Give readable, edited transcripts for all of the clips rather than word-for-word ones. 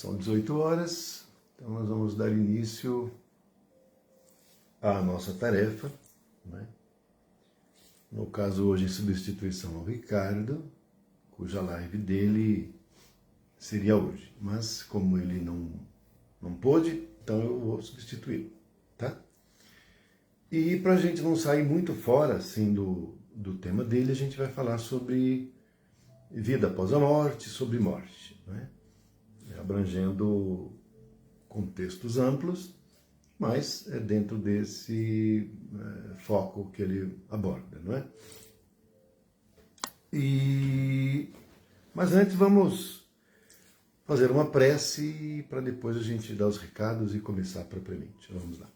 São 18 horas, então nós vamos dar início à nossa tarefa, né? No caso hoje em substituição ao Ricardo, cuja live dele seria hoje, mas como ele não pôde, então eu vou substituí-lo, tá? E para a gente não sair muito fora assim, do tema dele, a gente vai falar sobre vida após a morte, sobre morte, né? Abrangendo contextos amplos, mas é dentro desse foco que ele aborda, não é? Mas antes vamos fazer uma prece para depois a gente dar os recados e começar propriamente. Vamos lá.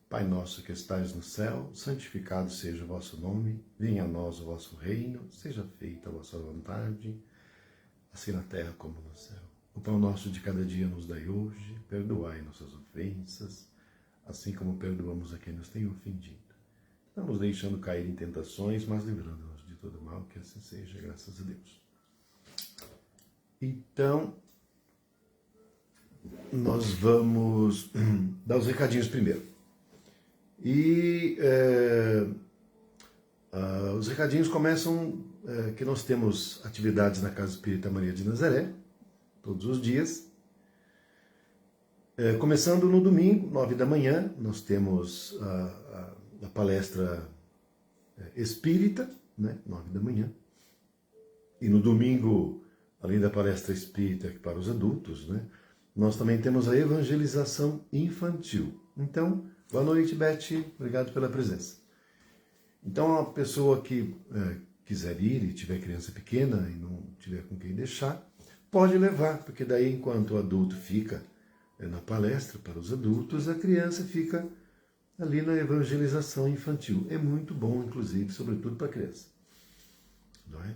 Pai nosso que estais no céu, santificado seja o vosso nome, venha a nós o vosso reino, seja feita a vossa vontade, assim na terra como no céu. O pão nosso de cada dia nos dai hoje, perdoai nossas ofensas, assim como perdoamos a quem nos tem ofendido. Não nos deixando cair em tentações, mas livrando-nos de todo mal, que assim seja, graças a Deus. Então, nós vamos dar os recadinhos primeiro. E os recadinhos começam que nós temos atividades na Casa Espírita Maria de Nazaré, todos os dias. Começando no domingo, 9 da manhã, nós temos a palestra espírita, né, 9 da manhã. E no domingo, além da palestra espírita para os adultos, né, nós também temos a evangelização infantil. Então, boa noite, Beth, obrigado pela presença. Então, a pessoa que quiser ir e tiver criança pequena e não tiver com quem deixar, pode levar, porque daí enquanto o adulto fica na palestra para os adultos, a criança fica ali na evangelização infantil. É muito bom, inclusive, sobretudo para a criança. Não é?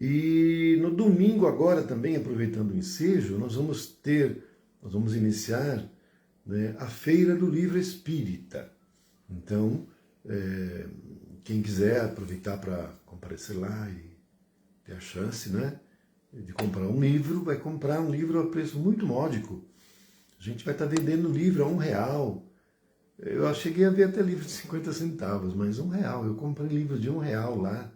E no domingo agora também, aproveitando o ensejo, nós vamos iniciar, né, a Feira do Livro Espírita. Então, quem quiser aproveitar para comparecer lá e ter a chance, né, de comprar um livro, vai comprar um livro a preço muito módico. A gente vai estar vendendo livro a R$1. Eu cheguei a ver até livro de 50 centavos, mas R$1. Eu comprei livros de R$1 lá,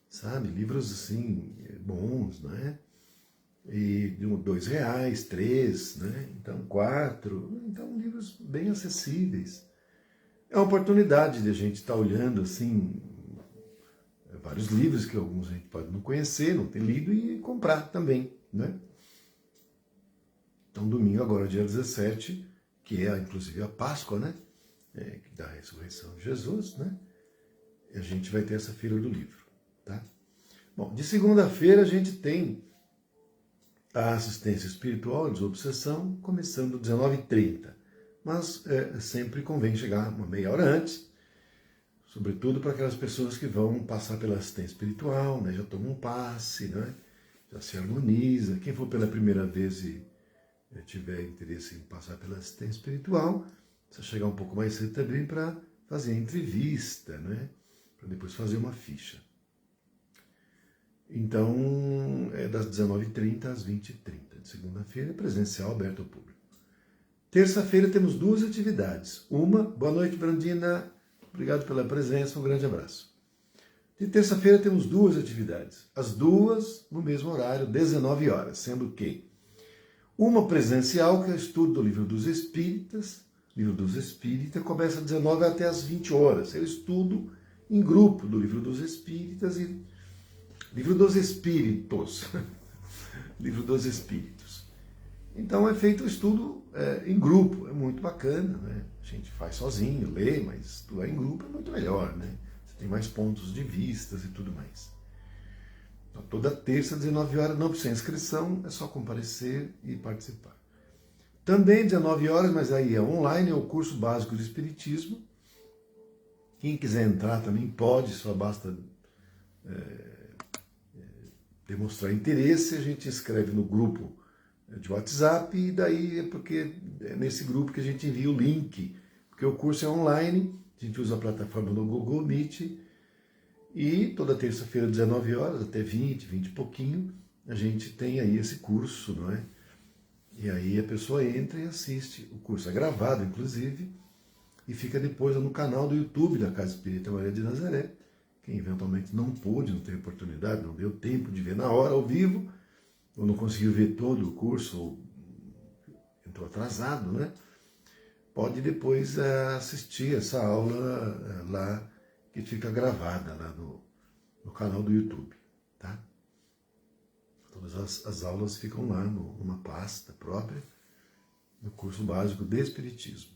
sabe? Livros assim, bons, né? E de R$2, R$3, né? Então, 4. Então, livros bem acessíveis. É uma oportunidade de a gente estar olhando assim vários livros que alguns a gente pode não conhecer, não ter lido e comprar também, né? Então, domingo agora, dia 17, que é inclusive a Páscoa, né? Da ressurreição de Jesus, né? E a gente vai ter essa Feira do Livro, tá? Bom, de segunda-feira a gente tem a assistência espiritual, a desobsessão, começando às 19h30. Mas sempre convém chegar uma meia hora antes, sobretudo para aquelas pessoas que vão passar pela assistência espiritual, né? Já tomam um passe, né? Já se harmoniza. Quem for pela primeira vez e tiver interesse em passar pela assistência espiritual, precisa chegar um pouco mais cedo também para fazer a entrevista, né? Para depois fazer uma ficha. Então, é das 19h30 às 20h30. De segunda-feira, presencial, aberto ao público. Terça-feira temos duas atividades. Uma, boa noite, Brandina. Obrigado pela presença, um grande abraço. De terça-feira temos duas atividades. As duas no mesmo horário, 19 horas, sendo que uma presencial, que é o estudo do Livro dos Espíritas. Livro dos Espíritas começa às 19 até às 20 horas. É o estudo em grupo do Livro dos Espíritas e Livro dos Espíritos. Livro dos Espíritos. Então é feito o estudo em grupo, é muito bacana, né? A gente faz sozinho, lê, mas estudar em grupo é muito melhor, né? Você tem mais pontos de vistas e tudo mais. Então, toda terça, 19 horas, não precisa inscrição, é só comparecer e participar. Também 19 horas, mas aí é online, é o curso básico de Espiritismo. Quem quiser entrar também pode, só basta demonstrar interesse, a gente escreve no grupo de WhatsApp e daí é porque é nesse grupo que a gente envia o link, porque o curso é online, a gente usa a plataforma do Google Meet e toda terça-feira, 19 horas, até 20 e pouquinho, a gente tem aí esse curso, não é? E aí a pessoa entra e assiste. O curso é gravado, inclusive, e fica depois no canal do YouTube da Casa Espírita Maria de Nazaré. Quem eventualmente não pôde, não teve oportunidade, não deu tempo de ver na hora, ao vivo, ou não conseguiu ver todo o curso, ou entrou atrasado, né? Pode depois assistir essa aula lá, que fica gravada lá no canal do YouTube, tá? Todas as aulas ficam lá numa pasta própria, no curso básico de Espiritismo.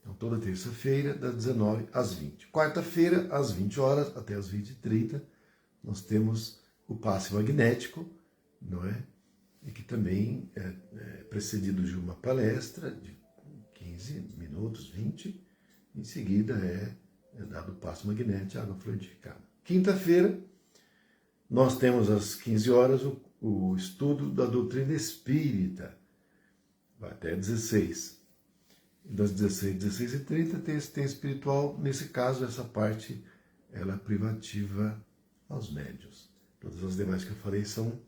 Então, toda terça-feira, das 19 às 20. Quarta-feira, às 20 horas, até às 20h30, nós temos o passe magnético, não é? E que também é precedido de uma palestra de 15 minutos, 20. Em seguida é dado o passe magnético, água fluidificada. Quinta-feira, nós temos às 15 horas o estudo da doutrina espírita, vai até 16. Das 16h30 tem esse tempo espiritual. Nesse caso, essa parte ela é privativa aos médiuns. Todas as demais que eu falei são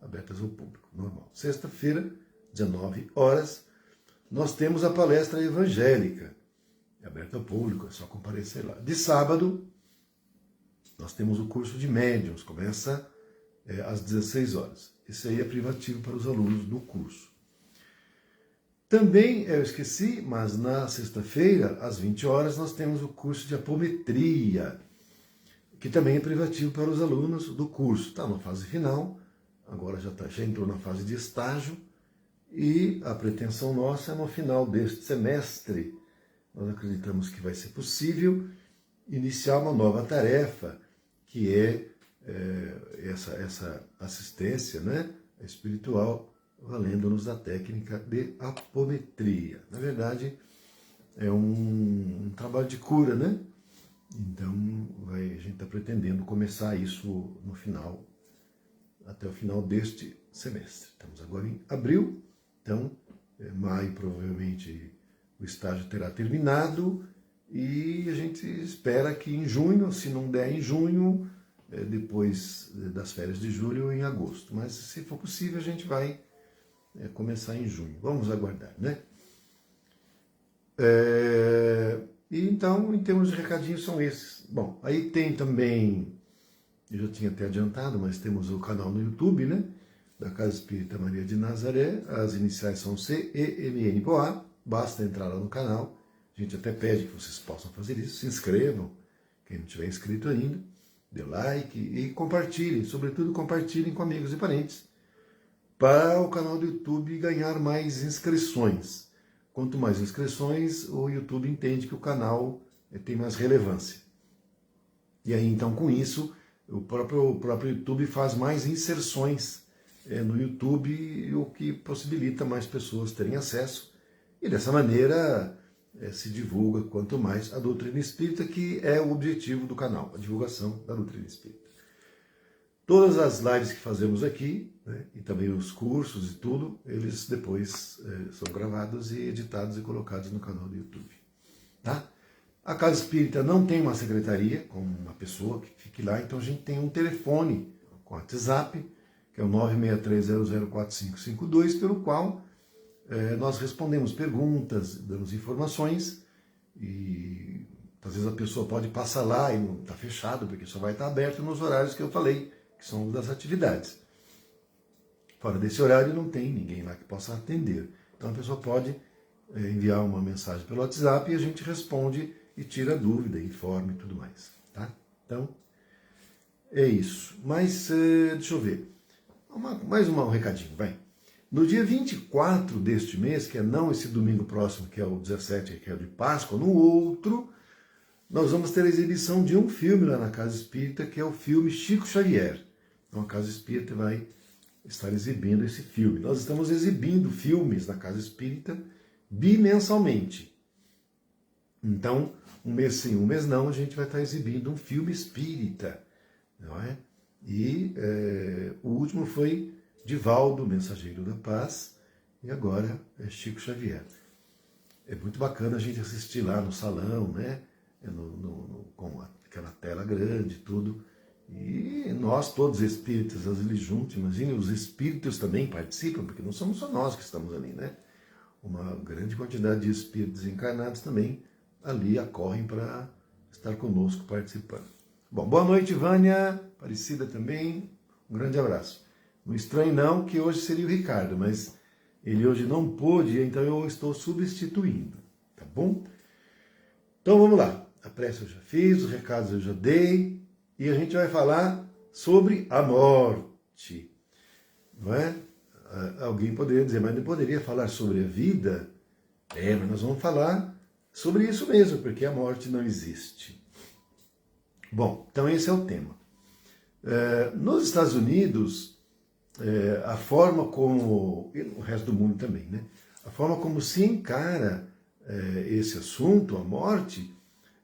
abertas ao público, normal. Sexta-feira, 19 horas, nós temos a palestra evangélica, é aberta ao público, é só comparecer lá. De sábado, nós temos o curso de médiuns, começa às 16 horas. Esse aí é privativo para os alunos do curso. Também, eu esqueci, mas na sexta-feira, às 20 horas, nós temos o curso de apometria, que também é privativo para os alunos do curso. Está na fase final, agora já entrou na fase de estágio, e a pretensão nossa é no final deste semestre. Nós acreditamos que vai ser possível iniciar uma nova tarefa, que é essa assistência, né, espiritual, valendo-nos da técnica de apometria. Na verdade, é um trabalho de cura, né? Então, a gente está pretendendo começar isso no final, até o final deste semestre. Estamos agora em abril, então, maio provavelmente o estágio terá terminado, e a gente espera que em junho, se não der em junho, depois das férias de julho ou em agosto. Mas se for possível, a gente vai começar em junho. Vamos aguardar, né? E então, em termos de recadinhos, são esses. Bom, aí tem também, eu já tinha até adiantado, mas temos o canal no YouTube, né? Da Casa Espírita Maria de Nazaré. As iniciais são CEMN-POA. Basta entrar lá no canal. A gente até pede que vocês possam fazer isso. Se inscrevam, quem não tiver inscrito ainda. Dê like e compartilhem. Sobretudo, compartilhem com amigos e parentes, para o canal do YouTube ganhar mais inscrições. Quanto mais inscrições, o YouTube entende que o canal tem mais relevância. E aí, então, com isso, o próprio YouTube faz mais inserções no YouTube, o que possibilita mais pessoas terem acesso. E dessa maneira se divulga quanto mais a doutrina espírita, que é o objetivo do canal, a divulgação da doutrina espírita. Todas as lives que fazemos aqui, né, e também os cursos e tudo, eles depois são gravados e editados e colocados no canal do YouTube. Tá? A Casa Espírita não tem uma secretaria, com uma pessoa que fique lá, então a gente tem um telefone com WhatsApp, que é o 963004552, pelo qual nós respondemos perguntas, damos informações, e às vezes a pessoa pode passar lá e não está fechado, porque só vai estar aberto nos horários que eu falei, que são das atividades. Fora desse horário não tem ninguém lá que possa atender. Então a pessoa pode enviar uma mensagem pelo WhatsApp e a gente responde e tira dúvida, informa e tudo mais. Tá? Então, é isso. Mas, deixa eu ver. Mais um recadinho, vai. No dia 24 deste mês, que é não esse domingo próximo, que é o 17, que é o de Páscoa, no outro, nós vamos ter a exibição de um filme lá na Casa Espírita, que é o filme Chico Xavier. Então a Casa Espírita vai estar exibindo esse filme. Nós estamos exibindo filmes na Casa Espírita bimensalmente. Então, um mês sim, um mês não, a gente vai estar exibindo um filme espírita, não é? E o último foi Divaldo, Mensageiro da Paz, e agora é Chico Xavier. É muito bacana a gente assistir lá no salão, né? Com aquela tela grande e tudo, E nós, todos espíritas, ali juntos, imagine, os espíritos também participam, porque não somos só nós que estamos ali, né? Uma grande quantidade de espíritos encarnados também ali acorrem para estar conosco participando. Bom, boa noite, Vânia, Aparecida também, um grande abraço. Não estranhe não que hoje seria o Ricardo, mas ele hoje não pôde, então eu estou substituindo, tá bom? Então vamos lá, a prece eu já fiz, os recados eu já dei, e a gente vai falar sobre a morte, não é? Alguém poderia dizer, mas não poderia falar sobre a vida? Mas nós vamos falar sobre isso mesmo, porque a morte não existe. Bom, então esse é o tema. Nos Estados Unidos, a forma como, e no resto do mundo também, né? A forma como se encara esse assunto, a morte,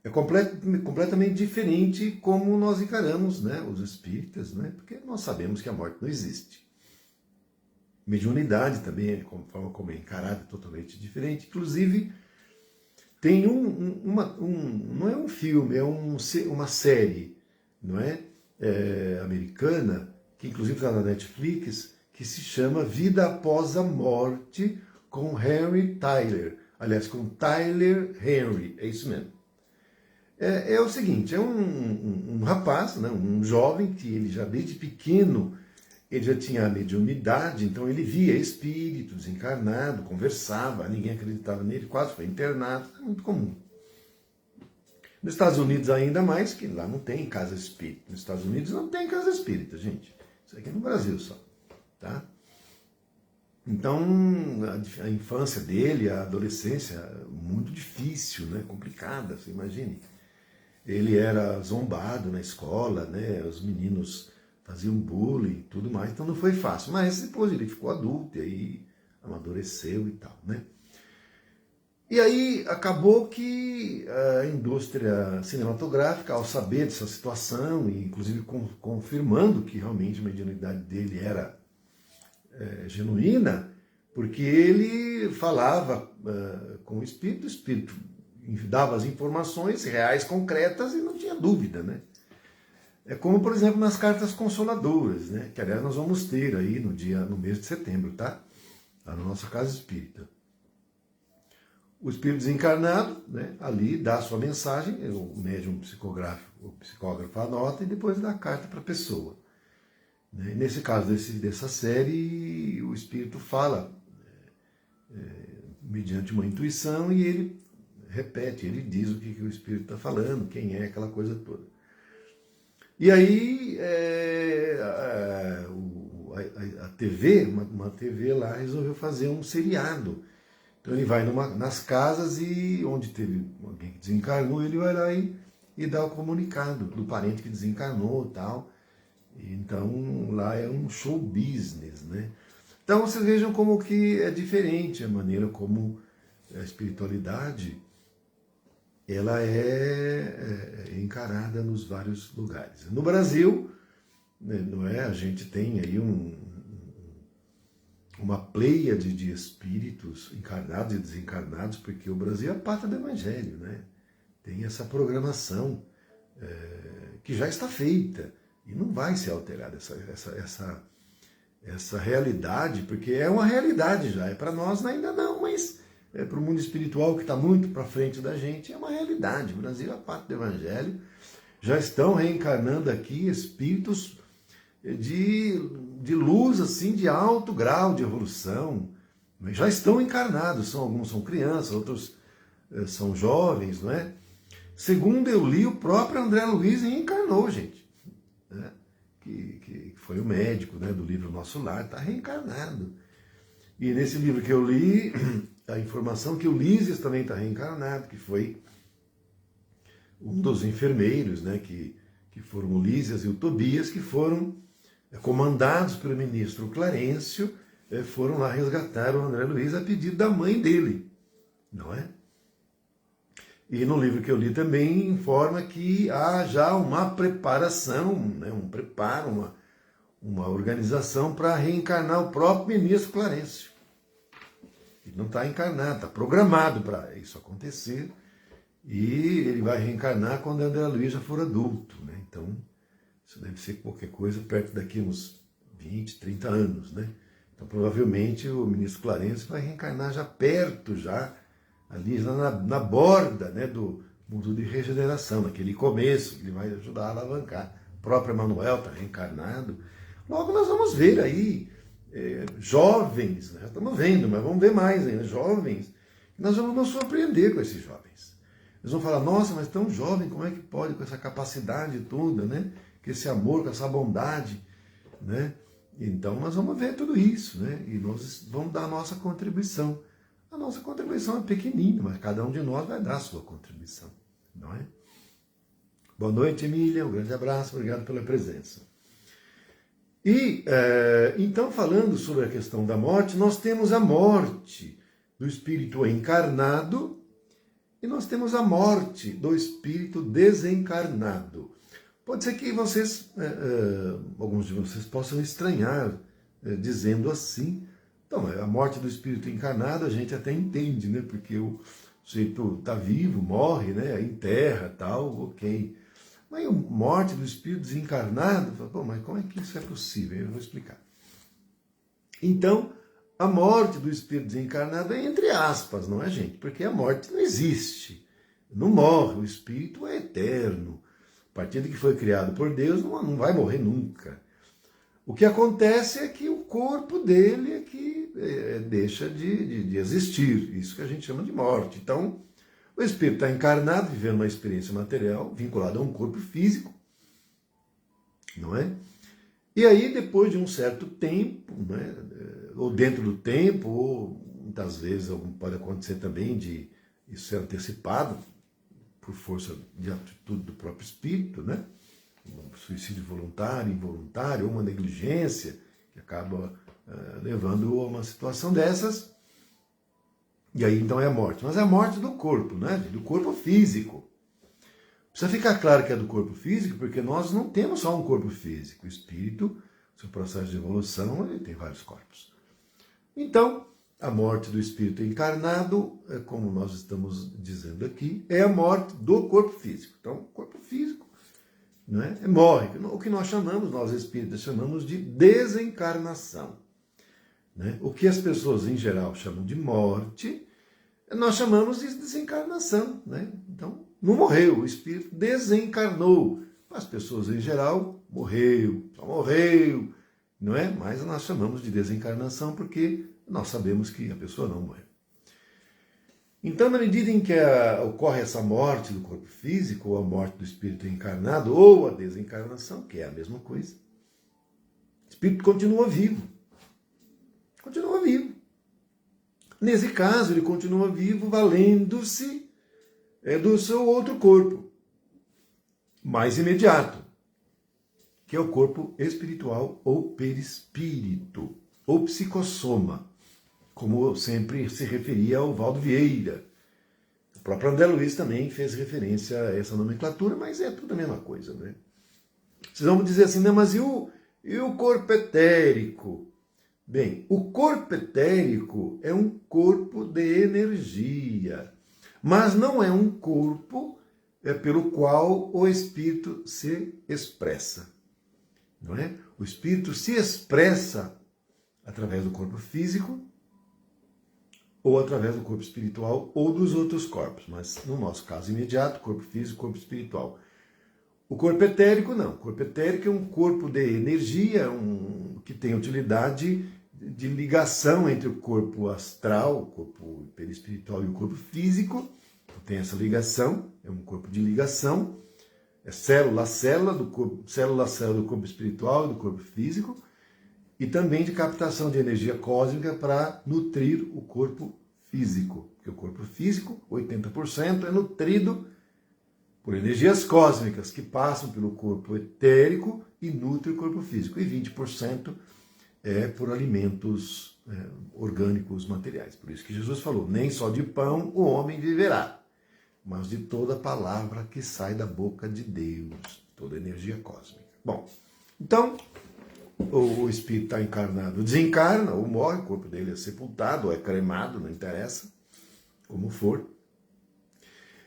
é completamente diferente como nós encaramos, né, os espíritas, né? Porque nós sabemos que a morte não existe. Mediunidade também, a forma como é encarada, é totalmente diferente. Inclusive, tem não é um filme, é uma série, não é? Americana, que inclusive está na Netflix, que se chama Vida Após a Morte, com Henry Tyler. Aliás, com Tyler Henry, é isso mesmo. É o seguinte, é um rapaz, né, um jovem, que ele já desde pequeno, ele já tinha a mediunidade, então ele via espíritos encarnados, conversava, ninguém acreditava nele, quase foi internado, é muito comum. Nos Estados Unidos ainda mais, que lá não tem casa espírita. Nos Estados Unidos não tem casa espírita, gente. Isso aqui é no Brasil só, tá? Então, a infância dele, a adolescência, muito difícil, né? Complicada, você imagine. Ele era zombado na escola, né? Os meninos faziam bullying e tudo mais, então não foi fácil. Mas depois ele ficou adulto e aí amadureceu e tal, né? E aí acabou que a indústria cinematográfica, ao saber dessa situação, e inclusive confirmando que realmente a mediunidade dele era genuína, porque ele falava com o espírito dava as informações reais, concretas, e não tinha dúvida, né? É como, por exemplo, nas cartas consoladoras, né? Que aliás nós vamos ter aí no mês de setembro, tá? Lá na nossa casa espírita. O espírito desencarnado, né, ali dá a sua mensagem, o médium o psicógrafo anota e depois dá a carta para a pessoa. Né? Nesse caso dessa série, o espírito fala mediante uma intuição e ele repete, ele diz o que o espírito está falando, quem é, aquela coisa toda. E aí a TV, uma TV lá resolveu fazer um seriado. Então ele vai nas casas e onde teve alguém que desencarnou, ele vai lá e dá o comunicado do parente que desencarnou e tal. Então lá é um show business, né? Então vocês vejam como que é diferente a maneira como a espiritualidade ela é encarada nos vários lugares. No Brasil, não é? A gente tem aí uma pleiade de espíritos encarnados e desencarnados, porque o Brasil é a pátria do Evangelho, né? Tem essa programação que já está feita e não vai ser alterada essa realidade, porque é uma realidade já, é para nós ainda não, mas para o mundo espiritual que está muito para frente da gente, é uma realidade. O Brasil é a pátria do Evangelho, já estão reencarnando aqui espíritos de luz, assim, de alto grau de evolução, já estão encarnados, alguns são crianças, outros são jovens, não é? Segundo eu li, o próprio André Luiz reencarnou, gente, né? Que foi o médico, né, do livro Nosso Lar, está reencarnado. E nesse livro que eu li, a informação que o Lísias também está reencarnado, que foi um dos enfermeiros, né, que foram o Lísias e o Tobias, que foram comandados pelo ministro Clarencio, foram lá resgatar o André Luiz a pedido da mãe dele, não é? E no livro que eu li também informa que há já uma preparação, né, um preparo, uma organização para reencarnar o próprio ministro Clarencio. Ele não está encarnado, está programado para isso acontecer, e ele vai reencarnar quando André Luiz já for adulto, né? Então, Isso deve ser qualquer coisa perto daqui uns 20, 30 anos, né? Então, provavelmente, o ministro Clarence vai reencarnar já perto, já ali na borda, né, do mundo de regeneração, naquele começo, ele vai ajudar a alavancar. O próprio Emmanuel está reencarnado. Logo nós vamos ver aí jovens, né? Já estamos vendo, mas vamos ver mais ainda, jovens. Nós vamos nos surpreender com esses jovens. Eles vão falar, nossa, mas tão jovem, como é que pode, com essa capacidade toda, né? Com esse amor, com essa bondade, né? Então nós vamos ver tudo isso, né? E nós vamos dar a nossa contribuição. A nossa contribuição é pequenina, mas cada um de nós vai dar a sua contribuição, não é? Boa noite, Emília, um grande abraço, obrigado pela presença. E, então, falando sobre a questão da morte, nós temos a morte do espírito encarnado e nós temos a morte do espírito desencarnado. Pode ser que vocês, alguns de vocês possam estranhar dizendo assim. Então, a morte do espírito encarnado a gente até entende, né? Porque o sujeito está vivo, morre, né? Enterra, tal, ok. Mas a morte do espírito desencarnado, pô, mas como é que isso é possível? Eu vou explicar. Então, a morte do espírito desencarnado é entre aspas, não é, gente? Porque a morte não existe. Não morre, o espírito é eterno. A partir de que foi criado por Deus, não vai morrer nunca. O que acontece é que o corpo dele é que deixa de existir. Isso que a gente chama de morte. Então, o espírito está encarnado, vivendo uma experiência material, vinculado a um corpo físico, não é? E aí, depois de um certo tempo, né, ou dentro do tempo, ou muitas vezes pode acontecer também de isso ser antecipado por força de atitude do próprio espírito, né? Um suicídio voluntário, involuntário, ou uma negligência que acaba levando a uma situação dessas. E aí então é a morte. Mas é a morte do corpo, né? Do corpo físico. Precisa ficar claro que é do corpo físico, porque nós não temos só um corpo físico. O espírito, seu processo de evolução, ele tem vários corpos. Então, a morte do espírito encarnado, como nós estamos dizendo aqui, é a morte do corpo físico. Então, o corpo físico, né, morre. O que nós chamamos, nós espíritas chamamos de desencarnação. Né? O que as pessoas em geral chamam de morte, nós chamamos de desencarnação. Né? Então, não morreu, o espírito desencarnou. As pessoas em geral, só morreu, não é? Mas nós chamamos de desencarnação porque nós sabemos que a pessoa não morreu. Então, na medida em que ocorre essa morte do corpo físico, ou a morte do espírito encarnado, ou a desencarnação, que é a mesma coisa, o espírito continua vivo. Continua vivo. Nesse caso, ele continua vivo valendo-se do seu outro corpo, mais imediato, que é o corpo espiritual ou perispírito, ou psicossoma, como sempre se referia ao Valdo Vieira. O próprio André Luiz também fez referência a essa nomenclatura, mas é tudo a mesma coisa, né? Vocês vão dizer assim, não, mas e o corpo etérico? Bem, o corpo etérico é um corpo de energia, mas não é um corpo pelo qual o espírito se expressa, não é? O espírito se expressa através do corpo físico, ou através do corpo espiritual, ou dos outros corpos, mas no nosso caso imediato, corpo físico, corpo espiritual. O corpo etérico não, o corpo etérico é um corpo de energia, que tem utilidade de ligação entre o corpo astral, o corpo perispiritual e o corpo físico. Tem essa ligação, é um corpo de ligação, é célula a célula do corpo espiritual e do corpo físico, e também de captação de energia cósmica para nutrir o corpo físico. Porque o corpo físico, 80%, é nutrido por energias cósmicas que passam pelo corpo etérico e nutrem o corpo físico. E 20% é por alimentos orgânicos materiais. Por isso que Jesus falou, nem só de pão o homem viverá, mas de toda palavra que sai da boca de Deus, toda energia cósmica. Bom, então, o espírito está encarnado, desencarna ou morre, o corpo dele é sepultado ou é cremado, não interessa, como for.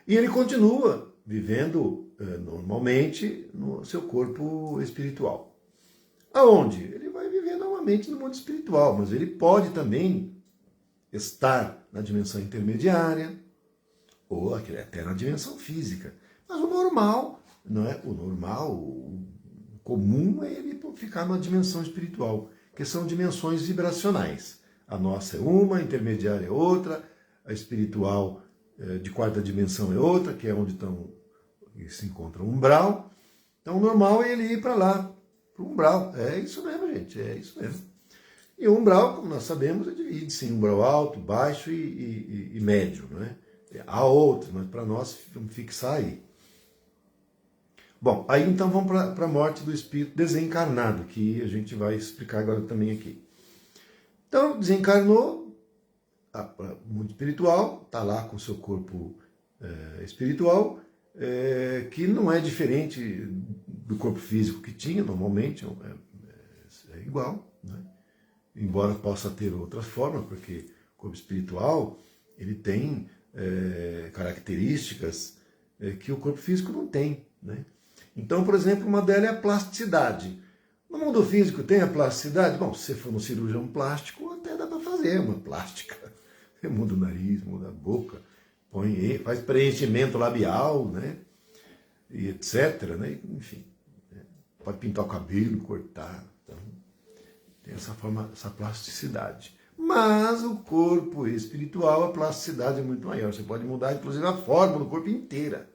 E ele continua vivendo normalmente no seu corpo espiritual. Aonde? Ele vai viver normalmente no mundo espiritual, mas ele pode também estar na dimensão intermediária ou até na dimensão física. Mas o normal, não é? O normal, o comum é ele ficar numa dimensão espiritual, que são dimensões vibracionais. A nossa é uma, a intermediária é outra, a espiritual de quarta dimensão é outra, que é onde se encontra o umbral. Então o normal é ele ir para lá, para o umbral. É isso mesmo, gente, é isso mesmo. E o umbral, como nós sabemos, divide-se em umbral alto, baixo e médio, não é? Há outros, mas para nós vamos fixar aí. Bom, aí então vamos para a morte do espírito desencarnado, que a gente vai explicar agora também aqui. Então, desencarnou, o mundo espiritual, está lá com o seu corpo espiritual, que não é diferente do corpo físico que tinha, normalmente, é igual, né? Embora possa ter outras formas, porque o corpo espiritual ele tem características que o corpo físico não tem, né? Então, por exemplo, uma delas é a plasticidade. No mundo físico tem a plasticidade? Bom, se você for um cirurgião plástico, até dá para fazer uma plástica. Você muda o nariz, muda a boca, faz preenchimento labial, né? E etc, né? Enfim, né? Pode pintar o cabelo, cortar. Então, tem essa forma, essa plasticidade. Mas o corpo espiritual, a plasticidade é muito maior. Você pode mudar, inclusive, a forma do corpo inteira.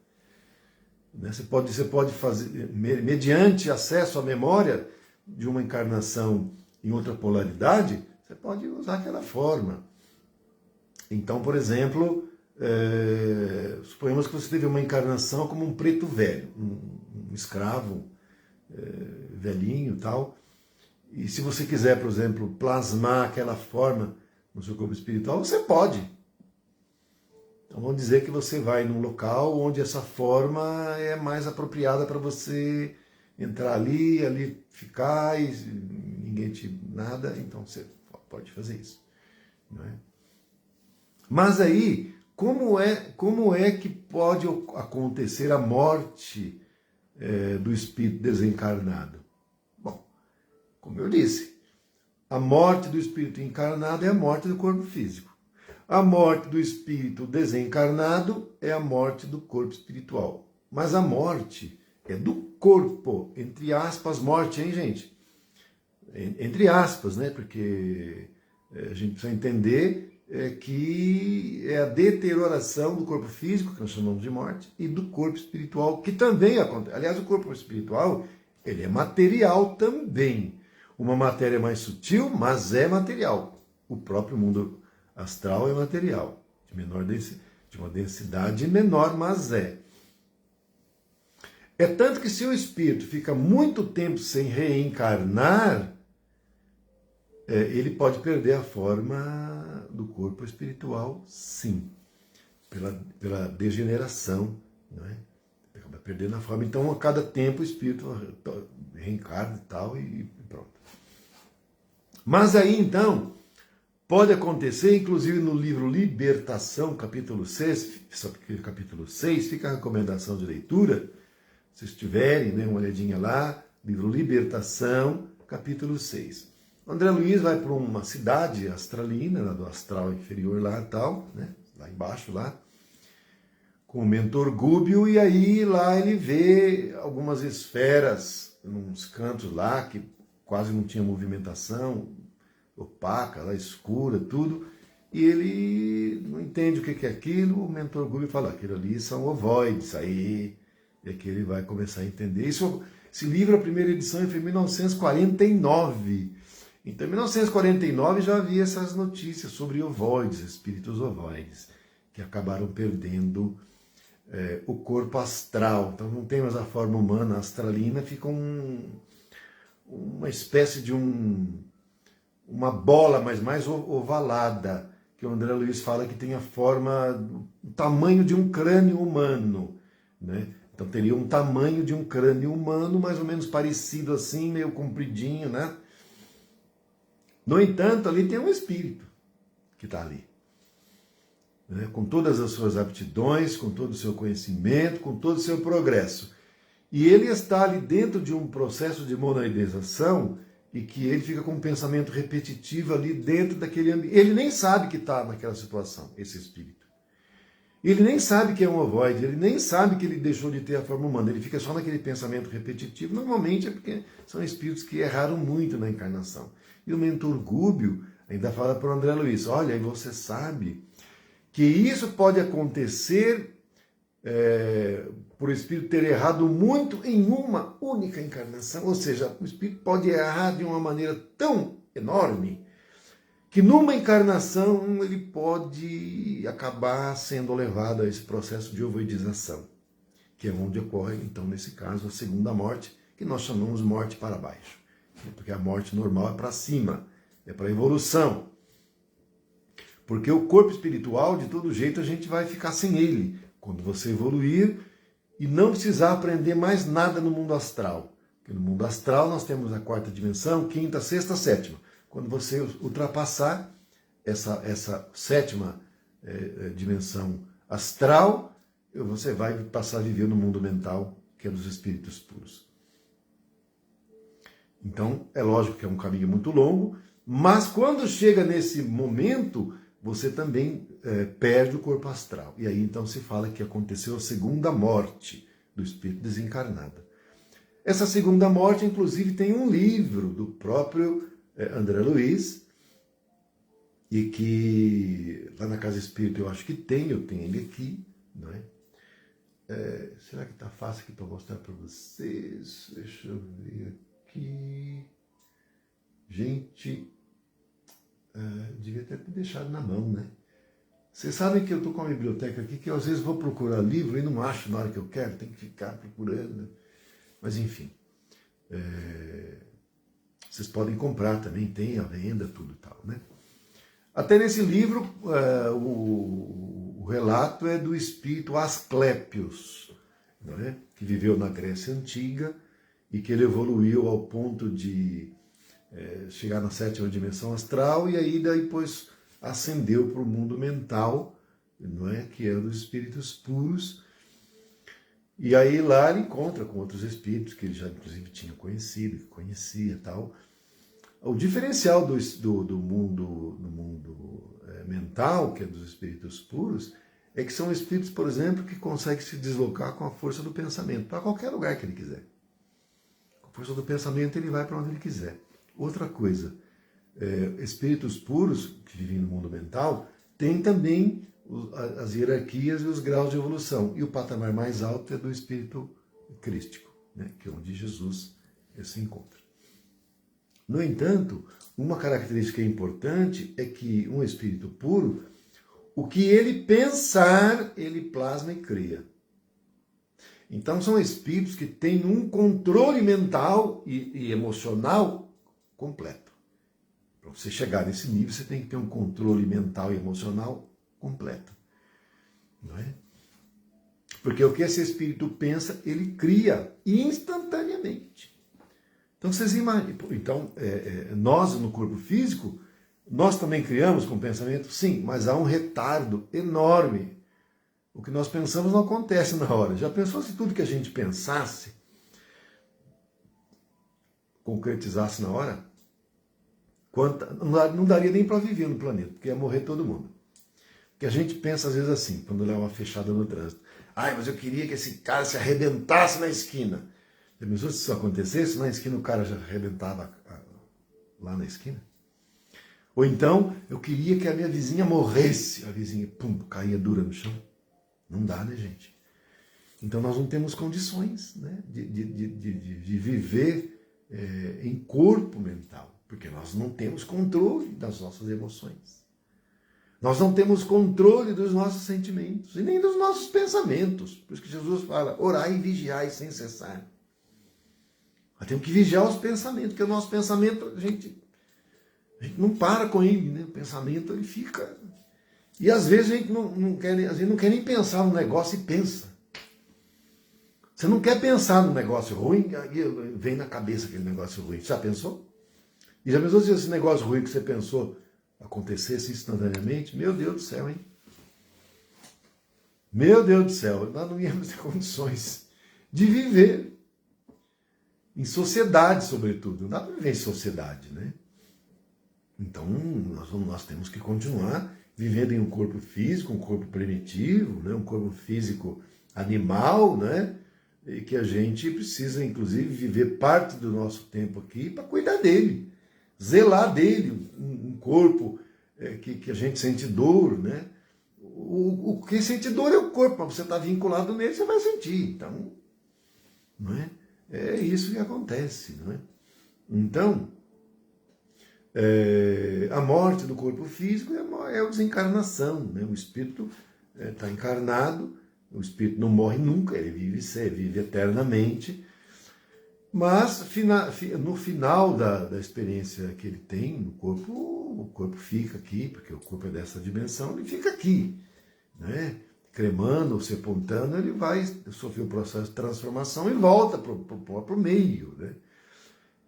Você pode fazer, mediante acesso à memória de uma encarnação em outra polaridade, você pode usar aquela forma. Então, por exemplo, suponhamos que você teve uma encarnação como um preto velho, um escravo velhinho e tal. E se você quiser, por exemplo, plasmar aquela forma no seu corpo espiritual, você pode. Então vamos dizer que você vai num local onde essa forma é mais apropriada para você entrar ali ficar e ninguém te nada, então você pode fazer isso, não é? Mas aí, como é que pode acontecer a morte do espírito desencarnado? Bom, como eu disse, a morte do espírito encarnado é a morte do corpo físico. A morte do espírito desencarnado é a morte do corpo espiritual. Mas a morte é do corpo, entre aspas, morte, hein, gente? Entre aspas, né? Porque a gente precisa entender que é a deterioração do corpo físico, que nós chamamos de morte, e do corpo espiritual, que também acontece. Aliás, o corpo espiritual, ele é material também. Uma matéria mais sutil, mas é material. O próprio mundo astral é material, de uma densidade menor, mas é. É tanto que se o espírito fica muito tempo sem reencarnar, ele pode perder a forma do corpo espiritual, sim, pela degeneração, não é? Acaba perdendo a forma. Então, a cada tempo o espírito reencarna e tal, e pronto. Mas aí, então, pode acontecer, inclusive no livro Libertação, capítulo 6, fica a recomendação de leitura, se vocês tiverem, dêem uma olhadinha lá, livro Libertação, capítulo 6. O André Luiz vai para uma cidade astralina, lá do astral inferior lá e tal, né? Lá embaixo, lá, com o mentor Gúbio, e aí lá ele vê algumas esferas, uns cantos lá, que quase não tinha movimentação, opaca, lá, escura, tudo, e ele não entende o que é aquilo. O mentor Gúbio fala, aquilo ali são ovoides, aí é que ele vai começar a entender. Esse livro, a primeira edição, foi em 1949. Então, em 1949 já havia essas notícias sobre ovoides, espíritos ovoides, que acabaram perdendo o corpo astral. Então não tem mais a forma humana astralina, fica uma espécie de uma bola, mas mais ovalada, que o André Luiz fala que tem a forma, o tamanho de um crânio humano, né? Então teria um tamanho de um crânio humano, mais ou menos parecido assim, meio compridinho, né? No entanto, ali tem um espírito que está ali, né? Com todas as suas aptidões, com todo o seu conhecimento, com todo o seu progresso. E ele está ali dentro de um processo de monoideização e que ele fica com um pensamento repetitivo ali dentro daquele ambiente. Ele nem sabe que está naquela situação, esse espírito. Ele nem sabe que é um ovoide, ele nem sabe que ele deixou de ter a forma humana, ele fica só naquele pensamento repetitivo. Normalmente é porque são espíritos que erraram muito na encarnação. E o mentor Gúbio ainda fala para o André Luiz, olha, e você sabe que isso pode acontecer por o espírito ter errado muito em uma única encarnação, ou seja, o espírito pode errar de uma maneira tão enorme que numa encarnação ele pode acabar sendo levado a esse processo de ovoidização, que é onde ocorre, então, nesse caso, a segunda morte, que nós chamamos morte para baixo, porque a morte normal é para cima, é para a evolução. Porque o corpo espiritual, de todo jeito, a gente vai ficar sem ele quando você evoluir e não precisar aprender mais nada no mundo astral. Porque no mundo astral nós temos a quarta dimensão, quinta, sexta, sétima. Quando você ultrapassar essa sétima dimensão astral, você vai passar a viver no mundo mental, que é dos espíritos puros. Então, é lógico que é um caminho muito longo, mas quando chega nesse momento, você também perde o corpo astral. E aí então se fala que aconteceu a segunda morte do espírito desencarnado. Essa segunda morte, inclusive, tem um livro do próprio André Luiz, e que lá na Casa Espírita eu acho que eu tenho ele aqui, não é? Será que está fácil aqui para mostrar para vocês? Deixa eu ver aqui. Gente, devia ter deixado na mão, né? Vocês sabem que eu estou com uma biblioteca aqui que eu às vezes vou procurar livro e não acho na hora que eu quero, tem que ficar procurando. Mas enfim, vocês podem comprar também, tem a venda, tudo e tal, né? Até nesse livro, o relato é do espírito Asclépios, não é? Que viveu na Grécia Antiga e que ele evoluiu ao ponto de chegar na sétima dimensão astral e aí depois ascendeu para o mundo mental, não é? Que é dos espíritos puros. E aí lá ele encontra com outros espíritos que ele já inclusive tinha conhecido, que conhecia e tal. O diferencial do mundo mental, que é dos espíritos puros, é que são espíritos, por exemplo, que conseguem se deslocar com a força do pensamento, para qualquer lugar que ele quiser. Com a força do pensamento ele vai para onde ele quiser. Outra coisa, espíritos puros, que vivem no mundo mental, têm também as hierarquias e os graus de evolução. E o patamar mais alto é do espírito crístico, né, que é onde Jesus se encontra. No entanto, uma característica importante é que um espírito puro, o que ele pensar, ele plasma e cria. Então são espíritos que têm um controle mental e emocional completo. Para você chegar nesse nível, você tem que ter um controle mental e emocional completo. Não é? Porque o que esse espírito pensa, ele cria instantaneamente. Então vocês imaginam, então nós no corpo físico, nós também criamos com pensamento, sim, mas há um retardo enorme. O que nós pensamos não acontece na hora. Já pensou se tudo que a gente pensasse concretizasse na hora? Não daria nem para viver no planeta, porque ia morrer todo mundo. Porque a gente pensa às vezes assim, quando leva uma fechada no trânsito. Ai, mas eu queria que esse cara se arrebentasse na esquina. Já pensou se isso acontecesse? Na esquina o cara já arrebentava lá na esquina? Ou então, eu queria que a minha vizinha morresse. A vizinha, pum, caía dura no chão. Não dá, né, gente? Então nós não temos condições, né, de viver em corpo mental. Porque nós não temos controle das nossas emoções. Nós não temos controle dos nossos sentimentos e nem dos nossos pensamentos. Por isso que Jesus fala, orai e vigiai sem cessar. Nós temos que vigiar os pensamentos, porque o nosso pensamento, a gente não para com ele, né? O pensamento ele fica. E às vezes a gente não quer nem pensar no negócio e pensa. Você não quer pensar no negócio ruim, aí vem na cabeça aquele negócio ruim. Já pensou? E já pensou se esse negócio ruim que você pensou acontecesse instantaneamente? Meu Deus do céu, hein? Meu Deus do céu, nós não íamos ter condições de viver. em sociedade, sobretudo. Não dá para viver em sociedade, né? Então, nós temos que continuar vivendo em um corpo físico, um corpo primitivo, né? Um corpo físico animal, né? E que a gente precisa, inclusive, viver parte do nosso tempo aqui para cuidar dele, zelar dele, um corpo que a gente sente dor, né? O que sente dor é o corpo, mas você está vinculado nele, você vai sentir. Então, não é? É isso que acontece, não é? Então, a morte do corpo físico é a desencarnação, né? O espírito está encarnado, o espírito não morre nunca, ele vive eternamente, mas no final da experiência que ele tem no corpo, o corpo fica aqui, porque o corpo é dessa dimensão, ele fica aqui, né? Cremando ou sepultando, ele vai sofrer o processo de transformação e volta para o próprio meio, né?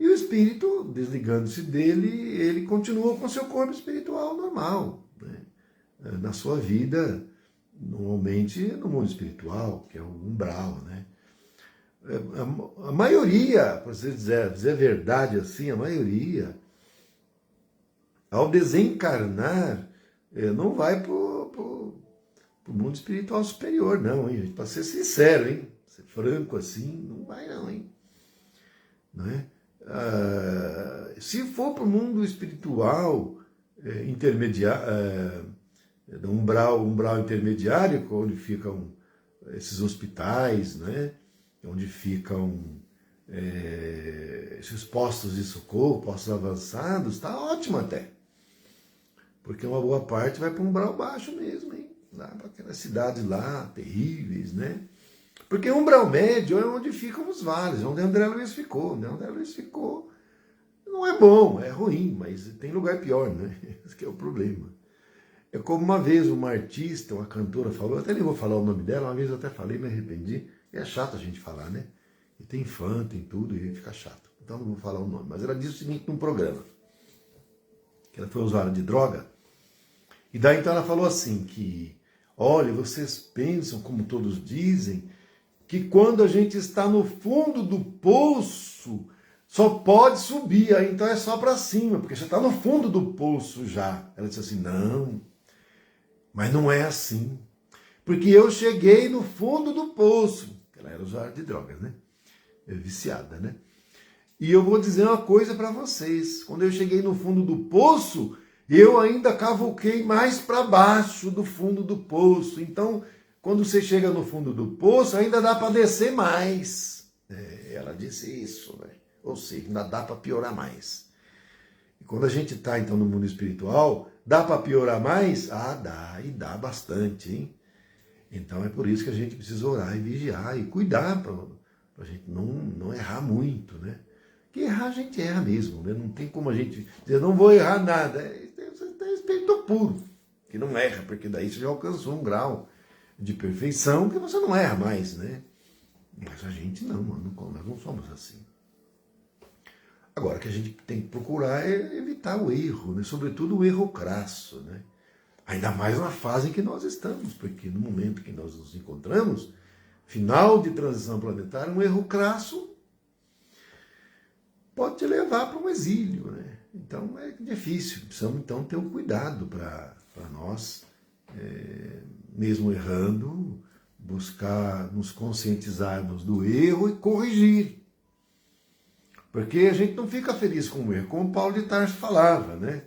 E o espírito, desligando-se dele, ele continua com seu corpo espiritual normal, né? Na sua vida, normalmente no mundo espiritual, que é o umbral, né? A maioria, para você dizer a verdade assim, a maioria, ao desencarnar, não vai para o mundo espiritual superior, não, hein? Para ser sincero, hein? Ser franco assim, não vai não, hein? Não é? Se for para o mundo espiritual intermediário, umbral intermediário, onde ficam esses hospitais, né? Onde ficam esses postos de socorro, postos avançados, está ótimo até. Porque uma boa parte vai para um umbral baixo mesmo, hein? Lá para aquelas cidades lá, terríveis, né? Porque o umbral médio é onde ficam os vales, onde André Luiz ficou. Onde André Luiz ficou não é bom, é ruim, mas tem lugar pior, né? Esse que é o problema. É como uma vez uma artista, uma cantora falou, eu até nem vou falar o nome dela, uma vez eu até falei, me arrependi, e é chato a gente falar, né? E tem fã, tem tudo, e fica chato. Então não vou falar o nome. Mas ela disse o seguinte num programa, que ela foi usuária de droga, e daí então ela falou assim, que, olha, vocês pensam, como todos dizem, que quando a gente está no fundo do poço, só pode subir, aí então é só para cima, porque já está no fundo do poço já. Ela disse assim, não, mas não é assim, porque eu cheguei no fundo do poço. Ela era usuária de drogas, né? Viciada, né? E eu vou dizer uma coisa para vocês, quando eu cheguei no fundo do poço, eu ainda cavuquei mais para baixo do fundo do poço, então quando você chega no fundo do poço, ainda dá para descer mais. Ela disse isso, né? Ou seja, ainda dá para piorar mais. E quando a gente está, então, no mundo espiritual, dá para piorar mais? Ah, dá, e dá bastante, hein? Então é por isso que a gente precisa orar e vigiar e cuidar para a gente não errar muito, né? Que errar a gente erra mesmo, né? Não tem como a gente dizer, não vou errar nada. Você tem espírito puro, que não erra, porque daí você já alcançou um grau de perfeição que você não erra mais, né? Mas a gente não, nós não somos assim. Agora, o que a gente tem que procurar é evitar o erro, né? Sobretudo o erro crasso, né? Ainda mais na fase em que nós estamos, porque no momento que nós nos encontramos, final de transição planetária, um erro crasso pode te levar para um exílio, né? Então é difícil, precisamos então ter um cuidado para nós, mesmo errando, buscar nos conscientizarmos do erro e corrigir. Porque a gente não fica feliz com o erro, como Paulo de Tarso falava, né?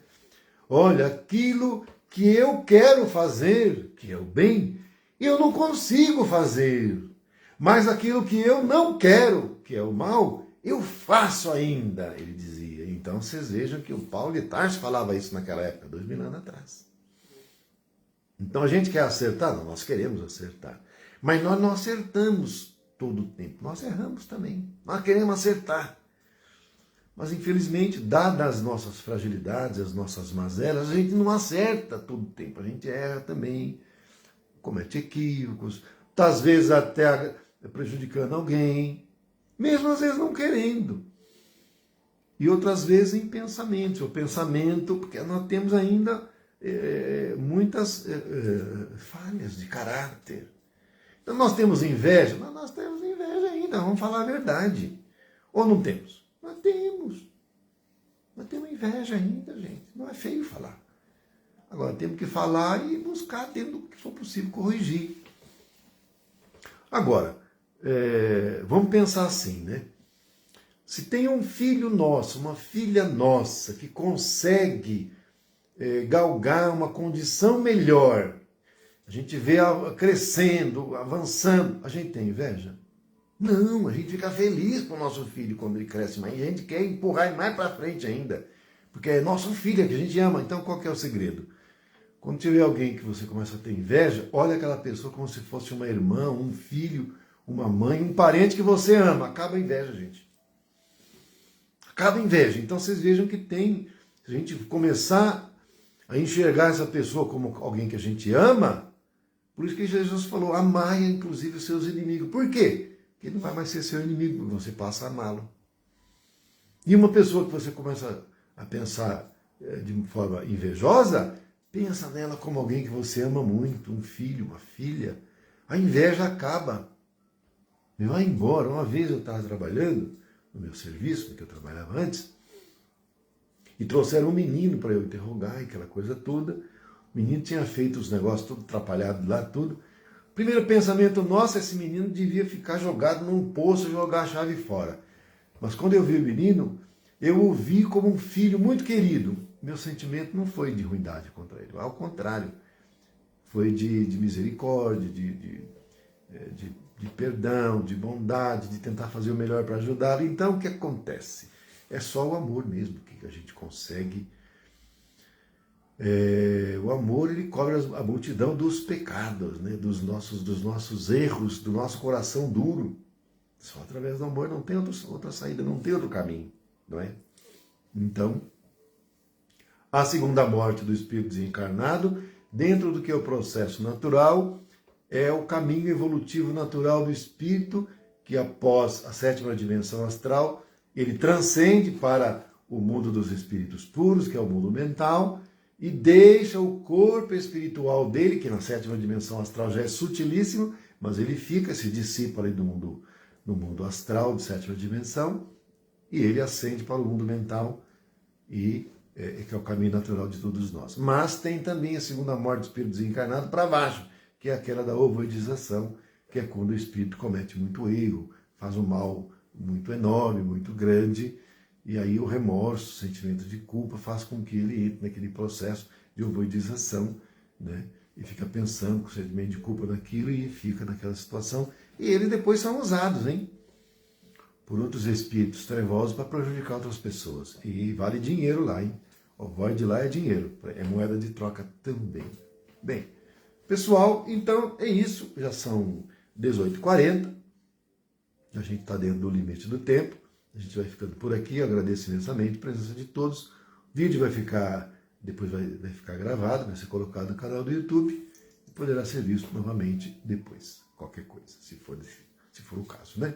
Olha, aquilo que eu quero fazer, que é o bem, eu não consigo fazer. Mas aquilo que eu não quero, que é o mal, eu faço ainda, ele dizia. Então vocês vejam que o Paulo de Tarso falava isso naquela época, 2000 anos atrás. Então a gente quer acertar? Não, nós queremos acertar. Mas nós não acertamos todo o tempo, nós erramos também. Nós queremos acertar. Mas infelizmente, dadas as nossas fragilidades, as nossas mazelas, a gente não acerta todo o tempo. A gente erra também, comete equívocos, às vezes até prejudicando alguém, mesmo às vezes não querendo. E outras vezes em pensamentos. O pensamento, porque nós temos ainda muitas falhas de caráter. Então nós temos inveja? Nós temos inveja ainda, vamos falar a verdade. Ou não temos? Nós temos. Nós temos inveja ainda, gente. Não é feio falar. Agora temos que falar e buscar, dentro do que for possível, corrigir. Agora, vamos pensar assim, né? Se tem um filho nosso, uma filha nossa, que consegue galgar uma condição melhor, a gente vê crescendo, avançando, a gente tem inveja? Não, a gente fica feliz com o nosso filho quando ele cresce mais, e a gente quer empurrar ele mais para frente ainda, porque é nosso filho que a gente ama. Então qual que é o segredo? Quando tiver alguém que você começa a ter inveja, olha aquela pessoa como se fosse uma irmã, um filho, uma mãe, um parente que você ama. Acaba a inveja, gente. Acaba a inveja. Então vocês vejam que tem, se a gente começar a enxergar essa pessoa como alguém que a gente ama, por isso que Jesus falou, amai inclusive os seus inimigos. Por quê? Porque ele não vai mais ser seu inimigo, porque você passa a amá-lo. E uma pessoa que você começa a pensar de forma invejosa, pensa nela como alguém que você ama muito, um filho, uma filha. A inveja acaba. Vai embora. Uma vez eu estava trabalhando no meu serviço, que eu trabalhava antes, e trouxeram um menino para eu interrogar, aquela coisa toda. O menino tinha feito os negócios tudo atrapalhado lá, tudo. Primeiro pensamento nosso, esse menino devia ficar jogado num poço e jogar a chave fora. Mas quando eu vi o menino, eu o vi como um filho muito querido. Meu sentimento não foi de ruindade contra ele, ao contrário. Foi de misericórdia, de perdão, de bondade, de tentar fazer o melhor para ajudá-lo. Então, o que acontece? É só o amor mesmo que a gente consegue. O amor, ele cobre a multidão dos pecados, né? dos nossos erros, do nosso coração duro. Só através do amor não tem outra saída, não tem outro caminho, não é? Então, a segunda morte do espírito desencarnado, dentro do que é o processo natural, é o caminho evolutivo natural do espírito, que após a sétima dimensão astral, ele transcende para o mundo dos espíritos puros, que é o mundo mental, e deixa o corpo espiritual dele, que na sétima dimensão astral já é sutilíssimo, mas ele fica, se dissipa ali no mundo astral de sétima dimensão, e ele ascende para o mundo mental, que é o caminho natural de todos nós. Mas tem também a segunda morte do espírito desencarnado para baixo, que é aquela da ovoidização, que é quando o espírito comete muito erro, faz um mal muito enorme, muito grande, e aí o remorso, o sentimento de culpa faz com que ele entre naquele processo de ovoidização, né? E fica pensando com o sentimento de culpa naquilo e fica naquela situação. E eles depois são usados, por outros espíritos trevosos para prejudicar outras pessoas. E vale dinheiro lá, O void lá é dinheiro, é moeda de troca também. Bem, pessoal, então é isso. Já são 18h40. A gente está dentro do limite do tempo. A gente vai ficando por aqui. Eu agradeço imensamente a presença de todos. O vídeo vai ficar, depois vai ficar gravado, vai ser colocado no canal do YouTube e poderá ser visto novamente depois. Qualquer coisa, se for o caso, né?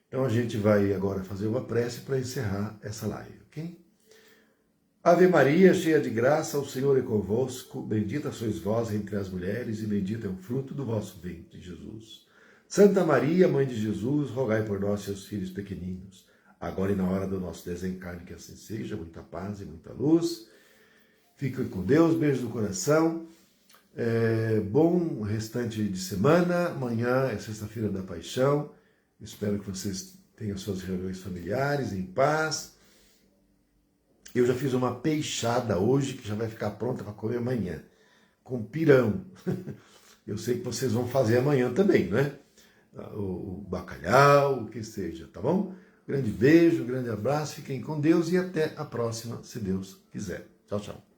Então a gente vai agora fazer uma prece para encerrar essa live, ok? Ave Maria, cheia de graça, o Senhor é convosco. Bendita sois vós entre as mulheres e bendito é o fruto do vosso ventre, Jesus. Santa Maria, Mãe de Jesus, rogai por nós, seus filhos pequeninos, agora e na hora do nosso desencarne, que assim seja. Muita paz e muita luz. Fiquem com Deus, beijo no coração. Bom restante de semana. Amanhã é sexta-feira da Paixão. Espero que vocês tenham suas reuniões familiares em paz. Eu já fiz uma peixada hoje, que já vai ficar pronta para comer amanhã, com pirão. Eu sei que vocês vão fazer amanhã também, né? O bacalhau, o que seja, tá bom? Grande beijo, grande abraço, fiquem com Deus e até a próxima, se Deus quiser. Tchau, tchau.